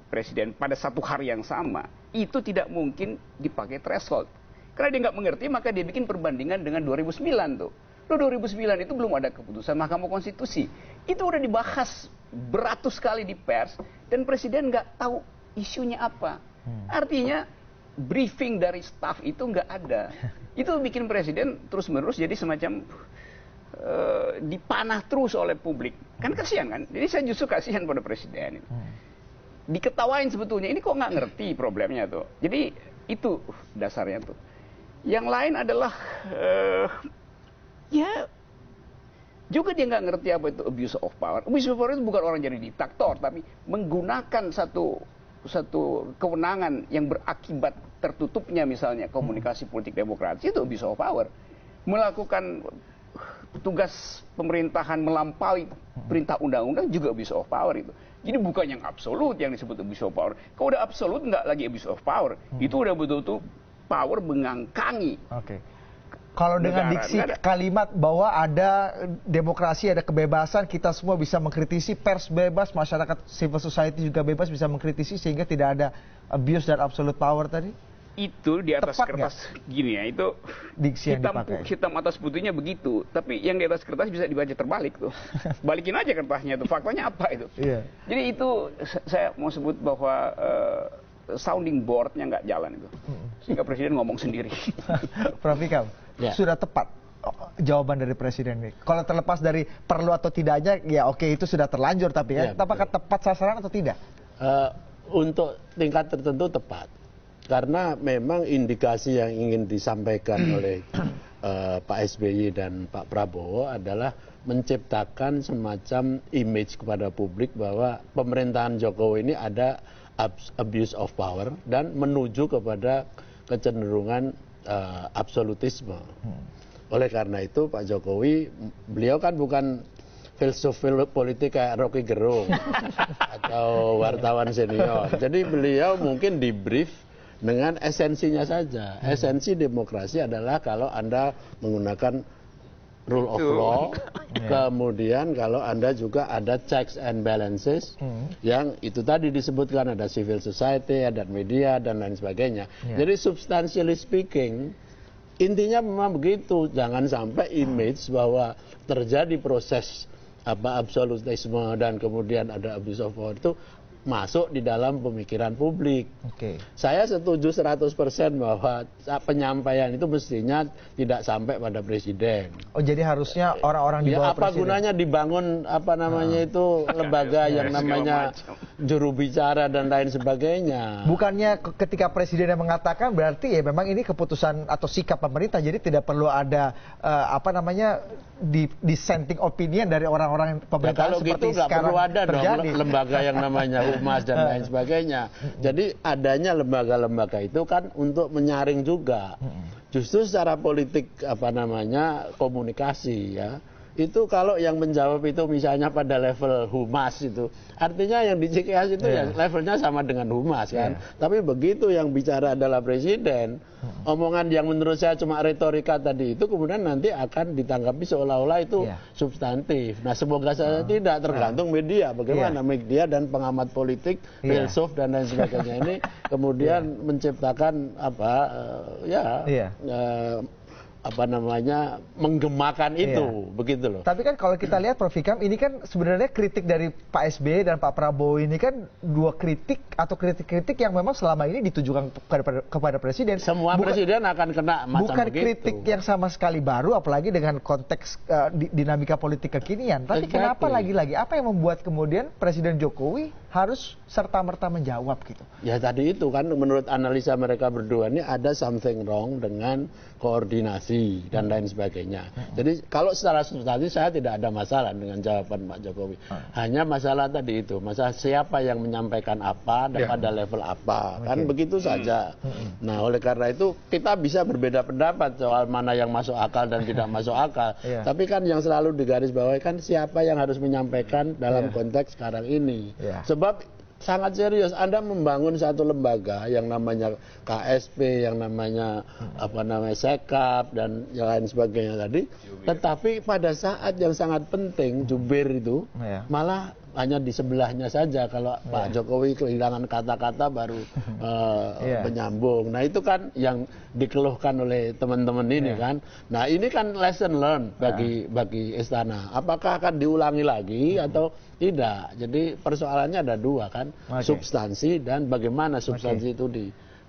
presiden pada satu hari yang sama, itu tidak mungkin dipakai threshold. Karena dia nggak mengerti, maka dia bikin perbandingan dengan 2009 tuh. 2009 itu belum ada keputusan Mahkamah Konstitusi. Itu udah dibahas beratus kali di pers, dan presiden nggak tahu isunya apa. Artinya briefing dari staff itu nggak ada. Itu bikin presiden terus-menerus jadi semacam dipanah terus oleh publik. Kan kasihan kan? Jadi saya justru kasihan pada presiden. Diketawain sebetulnya, ini kok nggak ngerti problemnya tuh. Jadi itu dasarnya tuh. Yang lain adalah ya juga dia nggak ngerti apa itu abuse of power. Abuse of power itu bukan orang jadi diktator, tapi menggunakan satu kewenangan yang berakibat tertutupnya misalnya komunikasi politik demokratis, itu abuse of power. Melakukan tugas pemerintahan melampaui perintah undang-undang juga abuse of power itu. Jadi bukan yang absolut yang disebut abuse of power. Kalau udah absolut nggak lagi abuse of power, itu udah betul-betul power mengangkangi. Kalau dengan diksi kalimat bahwa ada demokrasi, ada kebebasan, kita semua bisa mengkritisi, pers bebas, masyarakat civil society juga bebas bisa mengkritisi sehingga tidak ada abuse dan absolute power tadi? Itu di atas kertas gini ya, itu diksi yang dipakai. Hitam atas putihnya begitu, tapi yang di atas kertas bisa dibaca terbalik tuh. Balikin aja kertasnya tuh, faktanya apa itu. Jadi itu saya mau sebut bahwa sounding boardnya nggak jalan itu, sehingga presiden ngomong sendiri. Prof Ikam, sudah tepat jawaban dari presiden ini. Kalau terlepas dari perlu atau tidaknya, ya oke itu sudah terlanjur, tapi apakah tepat sasaran atau tidak? Untuk tingkat tertentu tepat, karena memang indikasi yang ingin disampaikan oleh Pak SBY dan Pak Prabowo adalah menciptakan semacam image kepada publik bahwa pemerintahan Jokowi ini ada abuse of power dan menuju kepada kecenderungan absolutisme. Oleh karena itu Pak Jokowi, beliau kan bukan filsuf politik kayak Rocky Gerung atau wartawan senior. Jadi beliau mungkin di brief dengan esensinya saja. Esensi demokrasi adalah kalau Anda menggunakan rule of law, kemudian kalau Anda juga ada checks and balances, yang itu tadi disebutkan ada civil society, ada media, dan lain sebagainya. Jadi substantially speaking, intinya memang begitu, jangan sampai image bahwa terjadi proses absolutisme dan kemudian ada abuse of power itu masuk di dalam pemikiran publik. Saya setuju 100% bahwa penyampaian itu mestinya tidak sampai pada presiden. Oh, jadi harusnya orang-orang di bawah apa presiden. Gunanya dibangun itu lembaga yang namanya juru bicara dan lain sebagainya. Bukannya ketika presiden yang mengatakan berarti ya memang ini keputusan atau sikap pemerintah, jadi tidak perlu ada dissenting opinion dari orang-orang pemerintah seperti gitu, sekarang perlu ada terjadi. Dong lembaga yang namanya humas dan lain sebagainya. Jadi adanya lembaga-lembaga itu kan untuk menyaring juga. Justru secara politik komunikasi ya. Itu kalau yang menjawab itu misalnya pada level humas itu, artinya yang di CKS itu ya levelnya sama dengan humas kan. Tapi begitu yang bicara adalah presiden, omongan yang menurut saya cuma retorika tadi itu kemudian nanti akan ditanggapi seolah-olah itu substantif. Nah semoga saja tidak, tergantung media. Bagaimana media dan pengamat politik, filsuf dan lain sebagainya ini kemudian menciptakan menggemakan itu, begitu loh. Tapi kan kalau kita lihat Prof. Ikam, ini kan sebenarnya kritik dari Pak SBY dan Pak Prabowo ini kan dua kritik atau kritik-kritik yang memang selama ini ditujukan kepada presiden. Semua presiden akan kena macam bukan begitu. Kritik yang sama sekali baru, apalagi dengan konteks dinamika politik kekinian. Tapi kenapa lagi-lagi, apa yang membuat kemudian Presiden Jokowi harus serta-merta menjawab gitu? Ya tadi itu kan menurut analisa mereka berdua ini ada something wrong dengan koordinasi dan lain sebagainya. Jadi kalau secara substansi saya tidak ada masalah dengan jawaban Pak Jokowi. Hanya masalah tadi itu, masalah siapa yang menyampaikan apa dan pada level apa. Kan begitu saja. Nah oleh karena itu kita bisa berbeda pendapat soal mana yang masuk akal dan tidak masuk akal. Tapi kan yang selalu digarisbawahi kan siapa yang harus menyampaikan dalam konteks sekarang ini. Sebab sangat serius Anda membangun satu lembaga yang namanya KSP, yang namanya Sekap dan yang lain sebagainya tadi. Tetapi pada saat yang sangat penting jubir itu malah hanya di sebelahnya saja. Kalau Pak Jokowi kehilangan kata-kata baru menyambung. Nah itu kan yang dikeluhkan oleh teman-teman ini kan. Nah ini kan lesson learned bagi istana. Apakah akan diulangi lagi atau tidak? Jadi persoalannya ada dua kan, substansi dan bagaimana substansi itu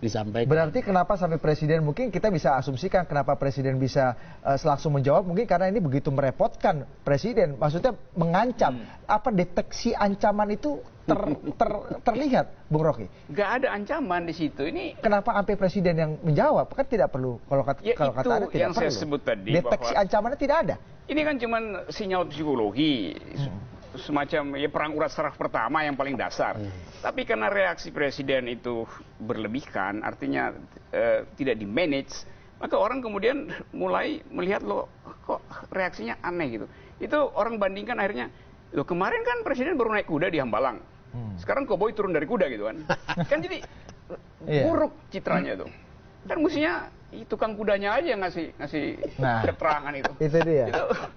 disampaikan. Berarti kenapa sampai presiden, mungkin kita bisa asumsikan kenapa presiden bisa langsung menjawab, mungkin karena ini begitu merepotkan presiden. Maksudnya mengancam, apa deteksi ancaman itu terlihat, Bung Rocky? Gak ada ancaman di situ. Ini kenapa sampai presiden yang menjawab? Kan tidak perlu. Kalau kata Anda tidak yang perlu. Saya sebut tadi, deteksi ancamannya tidak ada. Ini kan cuma sinyal psikologi. Semacam perang urat saraf pertama yang paling dasar. Tapi karena reaksi presiden itu berlebihkan, artinya tidak di-manage, maka orang kemudian mulai melihat loh kok reaksinya aneh gitu. Itu orang bandingkan akhirnya, loh kemarin kan presiden baru naik kuda di Hambalang. Sekarang koboi turun dari kuda gitu kan. Kan jadi buruk citranya tuh. Kan mestinya tukang kudanya aja ngasih keterangan itu.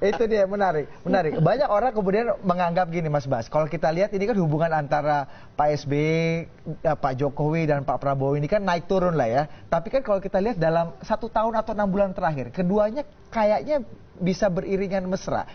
Itu dia menarik. Banyak orang kemudian menganggap gini Mas Bas, kalau kita lihat ini kan hubungan antara Pak SBY, Pak Jokowi dan Pak Prabowo ini kan naik turun lah ya. Tapi kan kalau kita lihat dalam 1 tahun atau 6 bulan terakhir, keduanya kayaknya bisa beriringan mesra.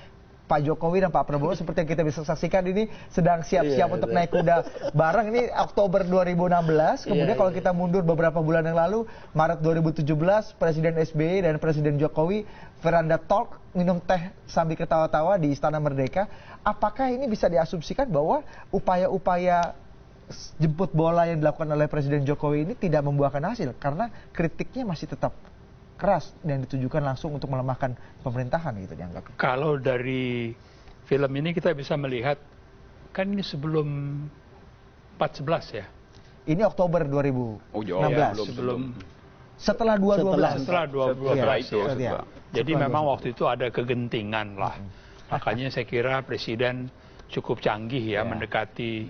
Pak Jokowi dan Pak Prabowo seperti yang kita bisa saksikan ini sedang siap-siap untuk naik kuda bareng. Ini Oktober 2016, kemudian kalau kita mundur beberapa bulan yang lalu, Maret 2017, Presiden SBY dan Presiden Jokowi veranda talk, minum teh sambil ketawa-tawa di Istana Merdeka. Apakah ini bisa diasumsikan bahwa upaya-upaya jemput bola yang dilakukan oleh Presiden Jokowi ini tidak membuahkan hasil karena kritiknya masih tetap keras dan ditujukan langsung untuk melemahkan pemerintahan gitu dianggap? Kalau dari film ini kita bisa melihat, kan ini sebelum 4/11 ya? Ini Oktober 2016. Setelah 2012. Setelah 2012 itu. ya. Jadi memang waktu itu ada kegentingan lah. Makanya saya kira Presiden cukup canggih ya mendekati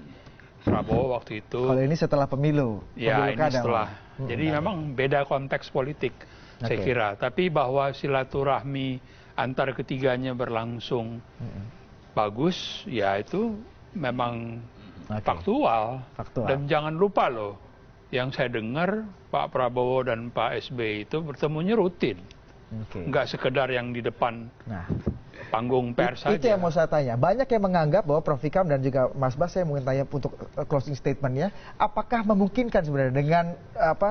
Prabowo waktu itu. Kalau ini setelah pemilu. Ya, ini setelah. Jadi memang beda konteks politik saya kira. Tapi bahwa silaturahmi antar ketiganya berlangsung bagus, ya itu memang faktual. Dan jangan lupa loh, yang saya dengar Pak Prabowo dan Pak SBY itu bertemunya rutin. Nggak sekedar yang di depan panggung pers saja. Itu yang mau saya tanya. Banyak yang menganggap bahwa Prof. Vikam dan juga Mas Bas, saya mungkin tanya untuk closing statement-nya, apakah memungkinkan sebenarnya dengan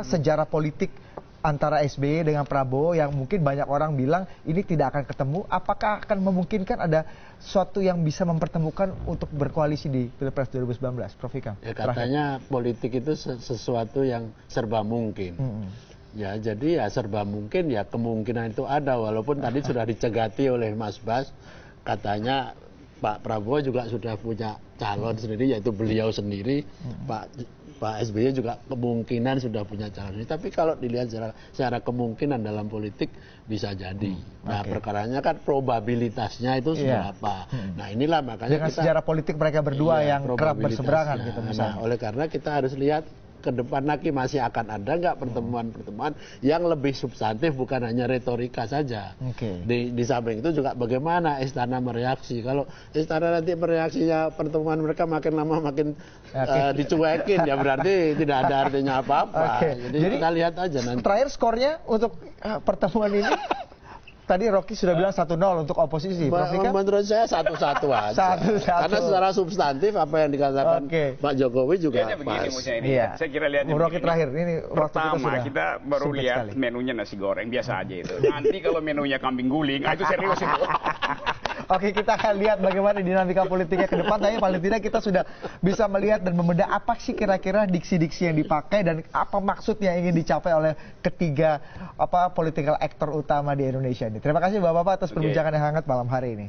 sejarah politik antara SBY dengan Prabowo yang mungkin banyak orang bilang ini tidak akan ketemu, apakah akan memungkinkan ada suatu yang bisa mempertemukan untuk berkoalisi di Pilpres 2019, Prof. Vikam? Ya, katanya politik itu sesuatu yang serba mungkin. Ya, jadi ya serba mungkin, ya kemungkinan itu ada, walaupun tadi sudah dicegati oleh Mas Bas, katanya Pak Prabowo juga sudah punya calon sendiri, yaitu beliau sendiri. Pak SBY juga kemungkinan sudah punya calon sendiri. Tapi kalau dilihat secara kemungkinan dalam politik bisa jadi. Nah, perkaranya kan probabilitasnya itu seberapa. Nah, inilah makanya dengan sejarah politik mereka berdua yang kerap berseberangan gitu misalnya. Nah, oleh karena kita harus lihat ke depan lagi masih akan ada nggak pertemuan-pertemuan yang lebih substantif, bukan hanya retorika saja. Di samping itu juga bagaimana istana mereaksi. Kalau istana nanti mereaksinya pertemuan mereka makin lama makin dicuekin, ya berarti tidak ada artinya apa-apa. Jadi kita lihat aja nanti. Terakhir skornya untuk pertemuan ini. Tadi Rocky sudah bilang 1-0 untuk oposisi. Menurut saya 1-1 aja. 1-1. Karena secara substantif apa yang dikatakan Pak Jokowi juga pas. Saya kira lihatnya Rocky terakhir ini pertama kita baru lihat menunya nasi goreng biasa aja itu. Nanti kalau menunya kambing guling, itu serius itu. Oke, kita akan lihat bagaimana dinamika politiknya ke depan. Tapi paling tidak kita sudah bisa melihat dan membedah apa sih kira-kira diksi-diksi yang dipakai dan apa maksud yang ingin dicapai oleh ketiga political actor utama di Indonesia ini. Terima kasih Bapak-Bapak atas perbincangan yang hangat malam hari ini.